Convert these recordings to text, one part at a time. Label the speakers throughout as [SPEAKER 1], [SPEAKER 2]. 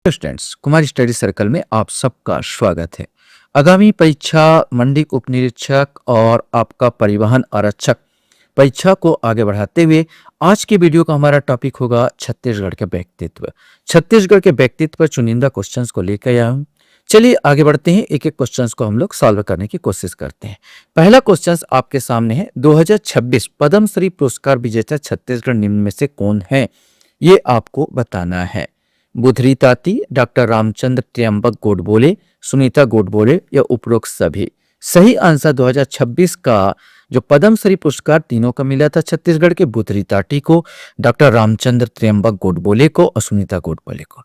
[SPEAKER 1] Students, Kumar study circle में आप सबका स्वागत है। आगामी परीक्षा मंडी उप निरीक्षक और आपका परिवहन आरक्षक परीक्षा को आगे बढ़ाते हुए आज के वीडियो का हमारा टॉपिक होगा छत्तीसगढ़ के व्यक्तित्व। छत्तीसगढ़ के व्यक्तित्व पर चुनिंदा क्वेश्चंस को लेकर आया हूं। चलिए आगे बढ़ते हैं, एक एक क्वेश्चंस को हम लोग सॉल्व करने की कोशिश करते हैं। पहला क्वेश्चन आपके सामने है, 2026 पद्मश्री पुरस्कार विजेता छत्तीसगढ़ निम्न में से कौन है, ये आपको बताना है। बुधरी ताती, डॉक्टर रामचंद्र त्र्यंबक गोडबोले, सुनीता गोडबोले या उपरोक्त सभी। सही आंसर 2026 का जो पद्मश्री पुरस्कार तीनों का मिला था छत्तीसगढ़ के, बुधरी ताटी को, डॉक्टर रामचंद्र त्र्यंबक गोडबोले को और सुनीता गोडबोले को।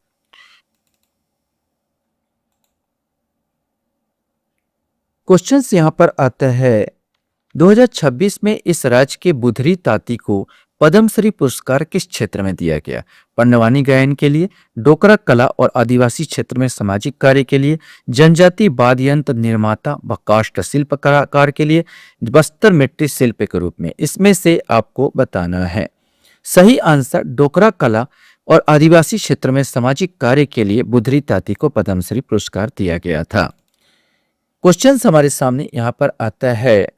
[SPEAKER 1] क्वेश्चन यहां पर आता है, 2026 में इस राज्य के बुधरी ताती को पद्मश्री पुरस्कार किस क्षेत्र में दिया गया? पंडवानी गायन के लिए, डोकरा कला और आदिवासी क्षेत्र में सामाजिक कार्य के लिए, जनजाति वाद्य यंत्र निर्माता व काष्ठ शिल्प कलाकार के लिए, बस्तर मिट्टी शिल्प के रूप में। इसमें से आपको बताना है। सही आंसर डोकरा कला और आदिवासी क्षेत्र में सामाजिक कार्य के लिए बुधरी ताती को पद्मश्री पुरस्कार दिया गया था। क्वेश्चन हमारे सामने यहां पर आता है,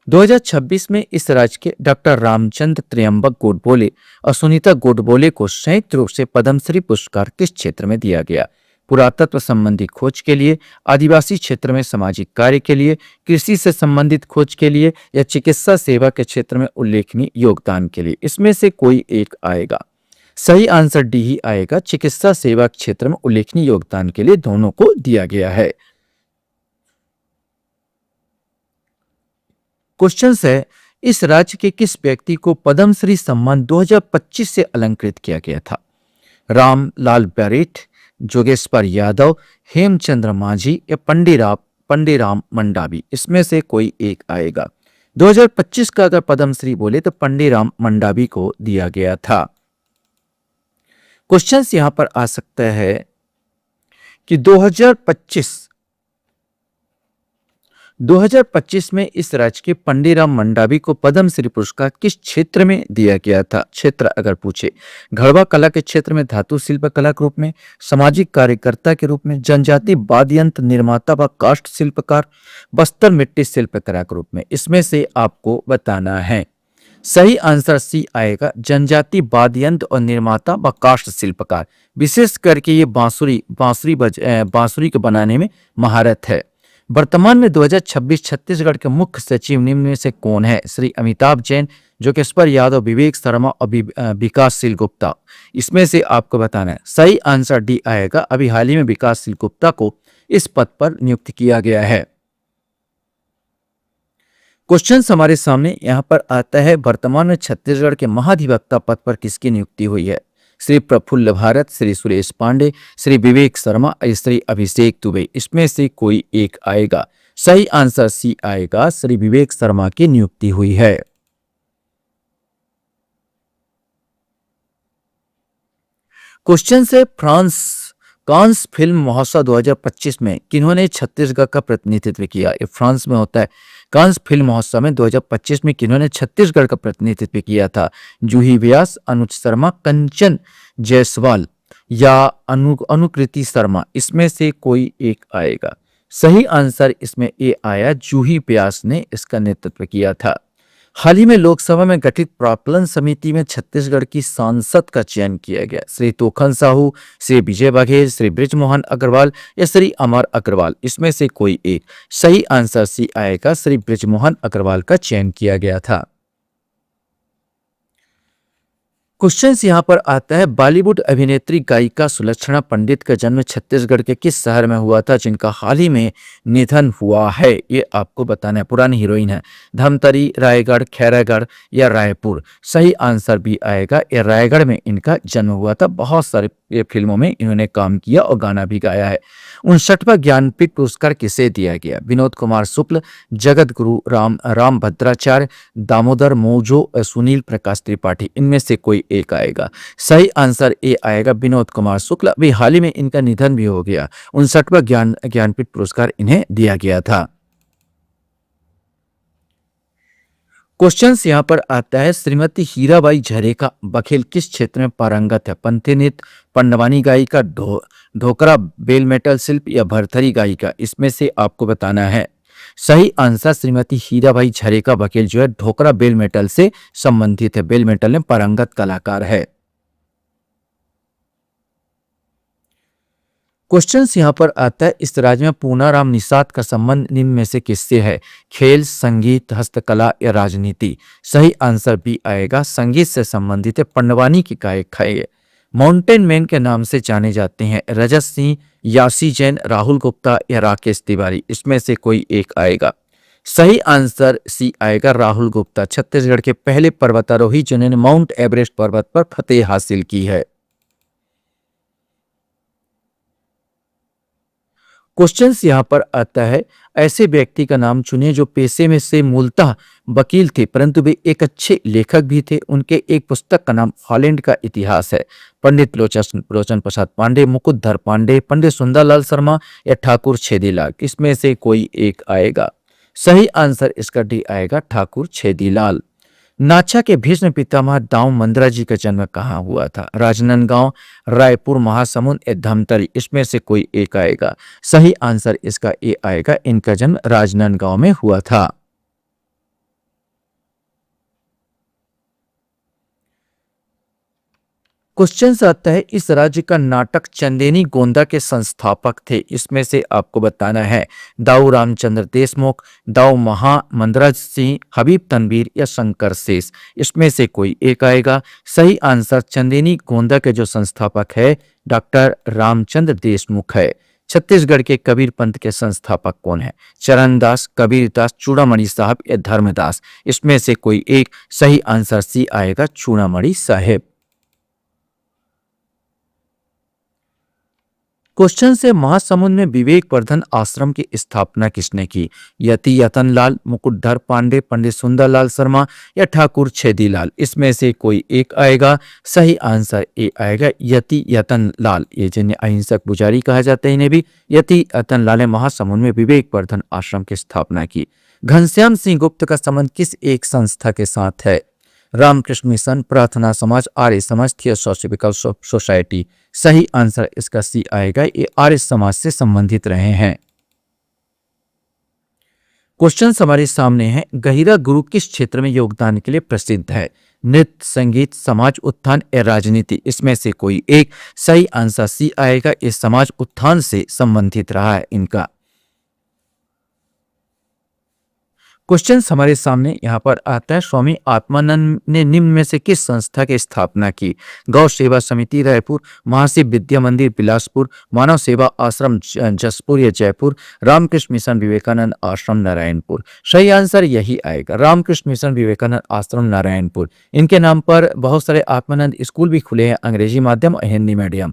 [SPEAKER 1] 2026 में इस राज्य के डॉक्टर रामचंद्र त्र्यंबक गोडबोले और सुनीता गोडबोले को संयुक्त रूप से पद्मश्री पुरस्कार किस क्षेत्र में दिया गया? पुरातत्व संबंधी खोज के लिए, आदिवासी क्षेत्र में सामाजिक कार्य के लिए, कृषि से संबंधित खोज के लिए या चिकित्सा सेवा के क्षेत्र में उल्लेखनीय योगदान के लिए। इसमें से कोई एक आएगा। सही आंसर डी ही आएगा, चिकित्सा सेवा क्षेत्र में उल्लेखनीय योगदान के लिए दोनों को दिया गया है। क्वेश्चन है, इस राज्य के किस व्यक्ति को पद्मश्री सम्मान 2025 से अलंकृत किया गया था? राम लाल बरेठ, जोगेश्वर यादव, हेमचंद्र मांझी या पंडीराम मंडावी। इसमें से कोई एक आएगा। 2025 का अगर पद्मश्री बोले तो पंडीराम मंडावी को दिया गया था। क्वेश्चन यहां पर आ सकता है कि 2025 में इस राज्य के पंडीराम मंडावी को पद्मश्री पुरस्कार किस क्षेत्र में दिया गया था? क्षेत्र अगर पूछे, घड़वा कला के क्षेत्र में, धातु शिल्प कला के रूप में, सामाजिक कार्यकर्ता के रूप में, जनजाति वाद्य यंत्र निर्माता व काष्ठ शिल्पकार, बस्तर मिट्टी शिल्पकला के रूप में। इसमें से आपको बताना है। सही आंसर सी आएगा, जनजाति वाद्य यंत्र और निर्माता व काष्ठ शिल्पकार। विशेष करके ये बांसुरी को बनाने में महारत है। वर्तमान में 2026 छत्तीसगढ़ के मुख्य सचिव निम्न में से कौन है? श्री अमिताभ जैन, जोगेश्वर यादव, विवेक शर्मा और विकासशील गुप्ता। इसमें से आपको बताना है। सही आंसर डी आएगा, अभी हाल ही में विकासशील गुप्ता को इस पद पर नियुक्त किया गया है। क्वेश्चन हमारे सामने यहां पर आता है, वर्तमान में छत्तीसगढ़ के महाधिवक्ता पद पर किसकी नियुक्ति हुई है? श्री प्रफुल्ल भारत, श्री सुरेश पांडे, श्री विवेक शर्मा, श्री अभिषेक दुबे। इसमें से कोई एक आएगा। सही आंसर सी आएगा, श्री विवेक शर्मा की नियुक्ति हुई है। क्वेश्चन से, फ्रांस कांस फिल्म महोत्सव 2025 में किन्होंने छत्तीसगढ़ का प्रतिनिधित्व किया? ये फ्रांस में होता है। कांस फिल्म महोत्सव में 2025 में किन्होंने छत्तीसगढ़ का प्रतिनिधित्व किया था? जूही व्यास, अनुज शर्मा, कंचन जायसवाल या अनुकृति शर्मा। इसमें से कोई एक आएगा। सही आंसर इसमें ए आया, जूही व्यास ने इसका नेतृत्व किया था। हाल ही में लोकसभा में गठित प्राक्कलन समिति में छत्तीसगढ़ की सांसद का चयन किया गया। श्री तोखन साहू, श्री विजय बघेल, श्री बृजमोहन अग्रवाल या श्री अमर अग्रवाल। इसमें से कोई एक। सही आंसर सी आएगा, श्री बृजमोहन अग्रवाल का चयन किया गया था। क्वेश्चन यहां पर आता है, बॉलीवुड अभिनेत्री गायिका सुलक्षणा पंडित का जन्म छत्तीसगढ़ के किस शहर में हुआ था जिनका हाल ही में निधन हुआ है? ये आपको बताना है। पुरानी हीरोइन है। धमतरी, रायगढ़, खैरागढ़ या रायपुर। सही आंसर भी आएगा, ये रायगढ़ में इनका जन्म हुआ था। बहुत सारे ये फिल्मों में इन्होंने काम किया और गाना भी गाया है। 59वां ज्ञानपीठ पुरस्कार किसे दिया गया? विनोद कुमार शुक्ल, जगत गुरु राम भद्राचार्य, दामोदर मौजो, सुनील प्रकाश त्रिपाठी। इनमें से कोई एक आएगा। सही आंसर ए आएगा, विनोद कुमार शुक्ल। अभी हाल ही में इनका निधन भी हो गया। 59वां ज्ञानपीठ पुरस्कार इन्हें दिया गया था। क्वेश्चन यहाँ पर आता है, श्रीमती हीराबाई झरेका बघेल किस क्षेत्र में पारंगत है? पंथी नृत्य, पंडवानी गायिका, ढोकरा बेल मेटल शिल्प या भरथरी गायिका? इसमें से आपको बताना है। सही आंसर श्रीमती हीराबाई झरेका बघेल जो है ढोकरा बेल मेटल से संबंधित है। बेल मेटल में पारंगत कलाकार है। क्वेश्चन यहाँ पर आता है, इस राज्य में पूनाराम निषाद का संबंध निम्न में से किससे है? खेल, संगीत, हस्तकला या राजनीति? सही आंसर बी आएगा, संगीत से संबंधित है। पंडवानी के गायक है ये। माउंटेन मैन के नाम से जाने जाते हैं रजत सिंह, यासी जैन, राहुल गुप्ता या राकेश तिवारी? इसमें से कोई एक आएगा। सही आंसर सी आएगा, राहुल गुप्ता, छत्तीसगढ़ के पहले पर्वतारोही जिन्होंने माउंट एवरेस्ट पर्वत पर फतेह हासिल की है। क्वेश्चन यहाँ पर आता है, ऐसे व्यक्ति का नाम चुनिए जो पेशे में से मूलतः वकील थे परंतु वे एक अच्छे लेखक भी थे। उनके एक पुस्तक का नाम हॉलैंड का इतिहास है। पंडित लोचन प्रसाद पांडे, मुकुटधर पांडे, पंडित सुंदरलाल शर्मा या ठाकुर छेदीलाल? इसमें से कोई एक आएगा। सही आंसर इसका डी आएगा, ठाकुर छेदीलाल। नाचा के भीष्म पितामह दाऊ मंदरा जी का जन्म कहाँ हुआ था? राजनांदगांव, रायपुर, महासमुंद या धमतरी? इसमें से कोई एक आएगा। सही आंसर इसका ए आएगा, इनका जन्म राजनांदगांव में हुआ था। क्वेश्चन आता है, इस राज्य का नाटक चंदेनी गोंदा के संस्थापक थे। इसमें से आपको बताना है दाऊ रामचंद्र देशमुख, दाऊ मंदराज सिंह, हबीब तनवीर या शंकर शेष? इसमें से कोई एक आएगा। सही आंसर चंदेनी गोंदा के जो संस्थापक है डॉक्टर रामचंद्र देशमुख है। छत्तीसगढ़ के कबीर पंथ के संस्थापक कौन है? चरणदास, कबीरदास, चूड़ामणि साहब या धर्मदास? इसमें से कोई एक। सही आंसर सी आएगा, चूड़ामणि साहेब। क्वेश्चन से महासमुंद में विवेक वर्धन आश्रम की स्थापना किसने की? यति यतन लाल, मुकुटधर पांडे, पंडित सुंदरलाल शर्मा या ठाकुर छेदीलाल? इसमें से कोई एक आएगा। सही आंसर ए आएगा, यति यतन लाल। ये जिन्हें अहिंसक पुजारी कहा जाता है, इन्हें भी यति यतन लाल ने महासमुंद में विवेक वर्धन आश्रम की स्थापना की। घनश्याम सिंह गुप्त का संबंध किस एक संस्था के साथ है? रामकृष्ण मिशन, प्रार्थना समाज, आर्य समाज, थियोसॉफिकल सोसाइटी? सही आंसर इसका सी आएगा, ये आर्य समाज से संबंधित रहे हैं। क्वेश्चन हमारे सामने है, गहिरा गुरु किस क्षेत्र में योगदान के लिए प्रसिद्ध है? नृत्य, संगीत, समाज उत्थान या राजनीति? इसमें से कोई एक। सही आंसर सी आएगा, ये समाज उत्थान से संबंधित रहा है इनका। क्वेश्चन हमारे सामने यहाँ पर आता है, स्वामी आत्मानंद ने निम्न में से किस संस्था की स्थापना की? गौ सेवा समिति रायपुर, महाशिव विद्या मंदिर बिलासपुर, मानव सेवा आश्रम जसपुर या जयपुर, रामकृष्ण मिशन विवेकानंद आश्रम नारायणपुर? सही आंसर यही आएगा, रामकृष्ण मिशन विवेकानंद आश्रम नारायणपुर। इनके नाम पर बहुत सारे आत्मानंद स्कूल भी खुले हैं, अंग्रेजी माध्यम और हिंदी मीडियम।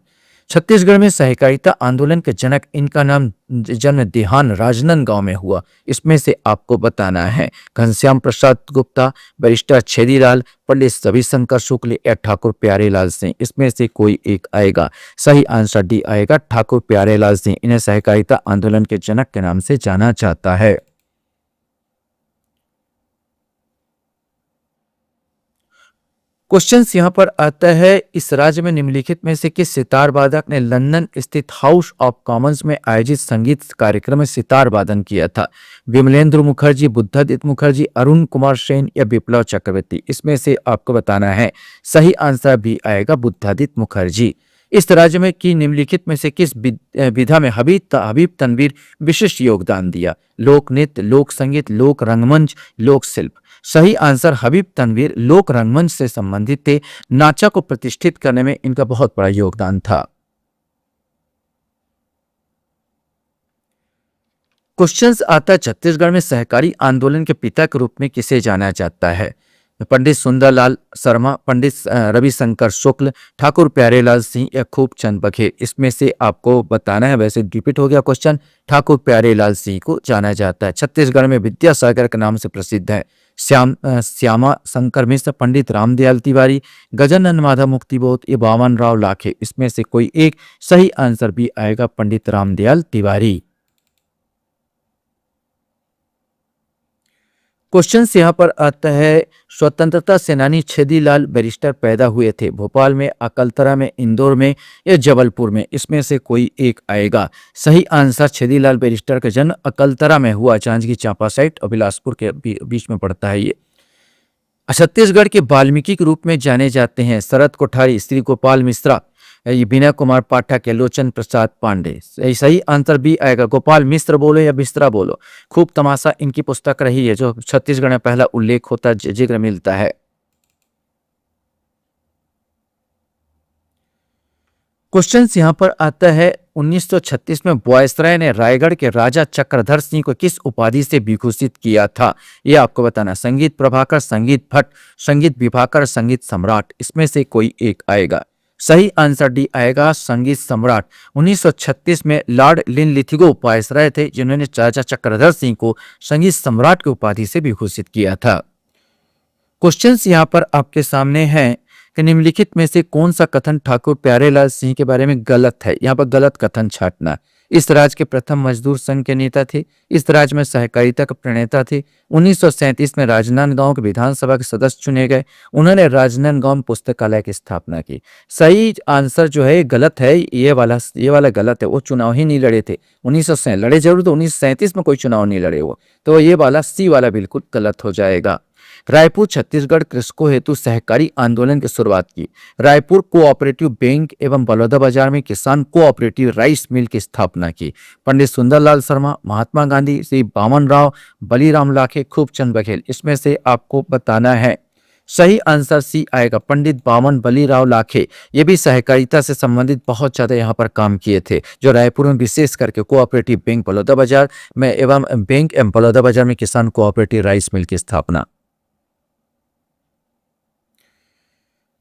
[SPEAKER 1] छत्तीसगढ़ में सहकारिता आंदोलन के जनक, इनका नाम जन्म देहान राजनांदगांव में हुआ। इसमें से आपको बताना है घनश्याम प्रसाद गुप्ता, बैरिस्टर छेदीलाल, पंडित रविशंकर शुक्ल या ठाकुर प्यारेलाल सिंह? इसमें से कोई एक आएगा। सही आंसर डी आएगा, ठाकुर प्यारेलाल सिंह। इन्हें सहकारिता आंदोलन के जनक के नाम से जाना जाता है। क्वेश्चन यहाँ पर आता है, इस राज्य में निम्नलिखित में से किस सितार वादक ने लंदन स्थित हाउस ऑफ कॉमन्स में आयोजित संगीत कार्यक्रम में सितार वादन किया था? विमलेंद्र मुखर्जी, बुद्धादित्य मुखर्जी, अरुण कुमार सेन या विप्लव चक्रवर्ती? इसमें से आपको बताना है। सही आंसर भी आएगा, बुद्धादित्य मुखर्जी। इस राज्य में की निम्नलिखित में से किस विधा में हबीब तनवीर विशिष्ट योगदान दिया? लोक नृत्य, लोक संगीत, लोक रंगमंच, लोक शिल्प? सही आंसर हबीब तनवीर लोक रंगमंच से संबंधित थे। नाचा को प्रतिष्ठित करने में इनका बहुत बड़ा योगदान था। क्वेश्चन आता है, छत्तीसगढ़ में सहकारी आंदोलन के पिता के रूप में किसे जाना जाता है? पंडित सुंदरलाल शर्मा, पंडित रविशंकर शुक्ल, ठाकुर प्यारेलाल सिंह या खूब चंद बघेल? इसमें से आपको बताना है। वैसे रिपीट हो गया क्वेश्चन। ठाकुर प्यारेलाल सिंह को जाना जाता है। छत्तीसगढ़ में विद्यासागर के नाम से प्रसिद्ध है श्यामा शंकर मिश्र, पंडित रामदयाल तिवारी, गजानन माधव मुक्तिबोध या वामन राव लाखे? इसमें से कोई एक। सही आंसर भी आएगा, पंडित रामदयाल तिवारी। क्वेश्चन यहाँ पर आता है, स्वतंत्रता सेनानी छेदीलाल बैरिस्टर पैदा हुए थे भोपाल में, अकलतरा में, इंदौर में या जबलपुर में, इसमें से कोई एक आएगा। सही आंसर, छेदीलाल बैरिस्टर का जन्म अकलतरा में हुआ, जांजगीर चांपा साइट और बिलासपुर के बीच में पड़ता है ये। छत्तीसगढ़ के वाल्मीकि के रूप में जाने जाते हैं शरद कोठारी, श्री गोपाल मिश्रा, ये विनय कुमार पाठक, लोचन प्रसाद पांडे। सही आंसर बी आएगा, गोपाल मिश्र बोलो या मिश्रा बोलो। खूब तमाशा इनकी पुस्तक रही है जो छत्तीसगढ़ में पहला उल्लेख होता, जिक्र मिलता है। क्वेश्चन यहाँ पर आता है, 1936 में वायसराय ने रायगढ़ के राजा चक्रधर सिंह को किस उपाधि से विभूषित किया था? यह आपको बताना। संगीत प्रभाकर, संगीत भट्ट, संगीत विभाकर, संगीत सम्राट, इसमें से कोई एक आएगा। सही आंसर डी आएगा, संगीत सम्राट। 1936 में लॉर्ड लिनलिथिगो वायसराय थे जिन्होंने राजा चक्रधर सिंह को संगीत सम्राट की उपाधि से विभूषित किया था। क्वेश्चंस यहाँ पर आपके सामने हैं कि निम्नलिखित में से कौन सा कथन ठाकुर प्यारेलाल सिंह के बारे में गलत है? यहाँ पर गलत कथन छांटना। इस राज्य के प्रथम मजदूर संघ के नेता थे, इस राज्य में सहकारिता के प्रणेता थे, 1937 में राजनांदगांव के विधानसभा के सदस्य चुने गए, उन्होंने राजनांदगांव में पुस्तकालय की स्थापना की। सही आंसर जो है गलत है, ये वाला गलत है। वो चुनाव ही नहीं लड़े थे। 1937 लड़े जरूर थे, 1937 में कोई चुनाव नहीं लड़े वो, तो ये वाला सी वाला बिल्कुल गलत हो जाएगा। रायपुर छत्तीसगढ़ कृषकों हेतु सहकारी आंदोलन की शुरुआत की। रायपुर कोऑपरेटिव बैंक एवं बलौदाबाजार में किसान कोऑपरेटिव राइस मिल की स्थापना की। पंडित सुंदरलाल शर्मा, महात्मा गांधी, श्री बामन राव, बलीराम लाखे, खूबचंद बघेल, इसमें से आपको बताना है। सही आंसर सी आएगा, पंडित बामन बलीराव लाखे। ये भी सहकारिता से संबंधित बहुत ज्यादा यहाँ पर काम किए थे, जो रायपुर में विशेष करके कोऑपरेटिव बैंक बलौदाबाजार में एवं बैंक एवं बलौदाबाजार में किसान कोऑपरेटिव राइस मिल की स्थापना।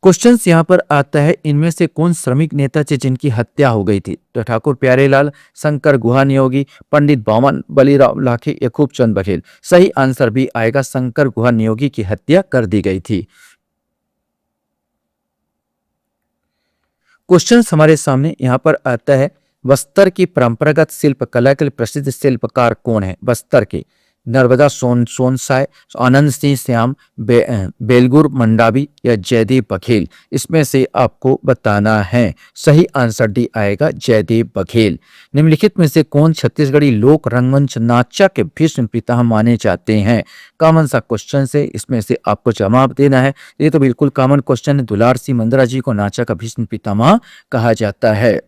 [SPEAKER 1] क्वेश्चन यहाँ पर आता है, इनमें से कौन श्रमिक नेता थे जिनकी हत्या हो गई थी? तो ठाकुर प्यारेलाल, शंकर गुहा नियोगी, पंडित बामन बलीराव लाखे या खूबचंद बघेल। सही आंसर भी आएगा, शंकर गुहा नियोगी की हत्या कर दी गई थी। क्वेश्चन हमारे सामने यहाँ पर आता है, बस्तर की परंपरागत शिल्पकला के लिए प्रसिद्ध शिल्पकार कौन है? बस्तर के नर्मदा सोनसाय, आनंद सिंह श्याम, बेलगुर मंडावी या जयदेव बघेल, इसमें से आपको बताना है। सही आंसर डी आएगा, जयदेव बघेल। निम्नलिखित में से कौन छत्तीसगढ़ी लोक रंगमंच नाचा के भीष्म पितामह माने जाते हैं? कॉमन सा क्वेश्चन से इसमें से आपको जवाब देना है। ये तो बिल्कुल कॉमन क्वेश्चन है। दुलार सिंह मंदरा जी को नाचा का भीष्म पितामह कहा जाता है।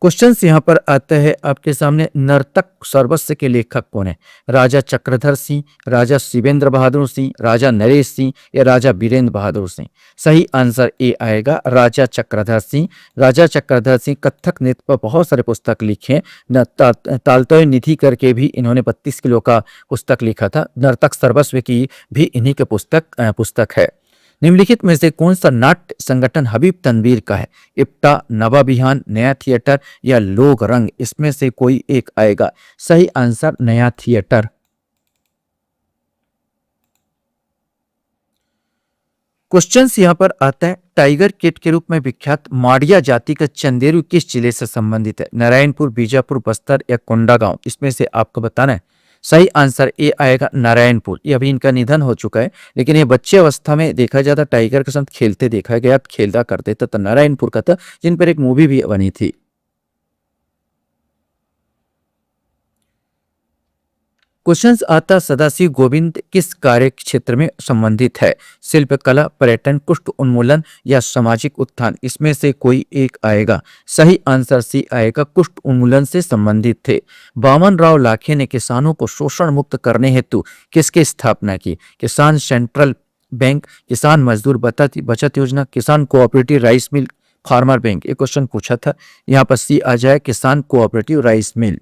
[SPEAKER 1] क्वेश्चन यहाँ पर आता है आपके सामने, नर्तक सर्वस्व के लेखक कौन है? राजा चक्रधर सिंह, राजा शिवेंद्र बहादुर सिंह, राजा नरेश सिंह या राजा वीरेंद्र बहादुर सिंह? सही आंसर ए आएगा, राजा चक्रधर सिंह। राजा चक्रधर सिंह कथक नृत्य पर बहुत सारे पुस्तक लिखे। तालतोय निधि करके भी इन्होंने 32 किलो का पुस्तक लिखा था। नर्तक सर्वस्व की भी इन्हीं के पुस्तक है। निम्नलिखित में से कौन सा नाट्य संगठन हबीब तनवीर का है? इप्टा, नवा बिहान, नया थिएटर या लोक रंग, इसमें से कोई एक आएगा। सही आंसर नया थिएटर। क्वेश्चन यहाँ पर आता है, टाइगर किट के रूप में विख्यात माड़िया जाति का चंदेरू किस जिले से संबंधित है? नारायणपुर, बीजापुर, बस्तर या कोंडागांव, इसमें से आपको बताना है। सही आंसर ए आएगा, नारायणपुर। ये अभी इनका निधन हो चुका है, लेकिन ये बच्चे अवस्था में देखा जाता टाइगर के साथ खेलते देखा गया, खेलता करते थे, तो नारायणपुर का था, जिन पर एक मूवी भी बनी थी। क्वेश्चन आता, सदाशिव गोविंद किस कार्य क्षेत्र में संबंधित है? शिल्पकला, पर्यटन, कुष्ठ उन्मूलन या सामाजिक उत्थान, इसमें से कोई एक आएगा। सही आंसर सी आएगा, कुष्ठ उन्मूलन से संबंधित थे। बामन राव लाखे ने किसानों को शोषण मुक्त करने हेतु किसकी स्थापना की? किसान सेंट्रल बैंक, किसान मजदूर बचत योजना, किसान cooperative rice mill, farmer bank. ये क्वेश्चन पूछा था, यहाँ पर सी आ जाए, किसान कोऑपरेटिव राइस मिल।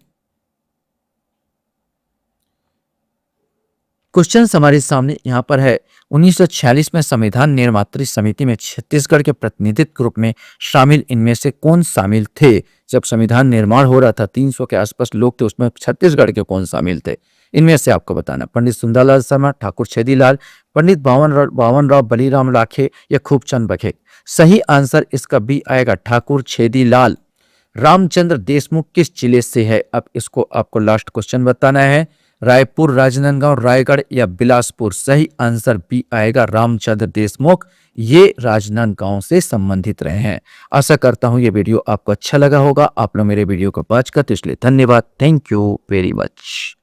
[SPEAKER 1] क्वेश्चन हमारे सामने यहाँ पर है, 1946 में संविधान निर्मात्री समिति में छत्तीसगढ़ के प्रतिनिधित्व के रूप में शामिल इनमें से कौन शामिल थे? जब संविधान निर्माण हो रहा था, 300 के आसपास लोग थे, उसमें छत्तीसगढ़ के कौन शामिल थे? इनमें से आपको बताना। पंडित सुंदरलाल शर्मा, ठाकुर छेदीलाल, पंडित बावन राव बलीराम लाखे या खूबचंद बघेल। सही आंसर इसका बी आएगा, ठाकुर छेदीलाल। रामचंद्र देशमुख किस जिले से है? अब इसको आपको लास्ट क्वेश्चन बताना है। रायपुर, राजनांदगांव, रायगढ़ या बिलासपुर? सही आंसर बी आएगा, रामचंद्र देशमुख ये राजनांदगांव से संबंधित रहे हैं। आशा करता हूं ये वीडियो आपको अच्छा लगा होगा। आप लोग मेरे वीडियो को वॉच करते इसलिए धन्यवाद। Thank you very much.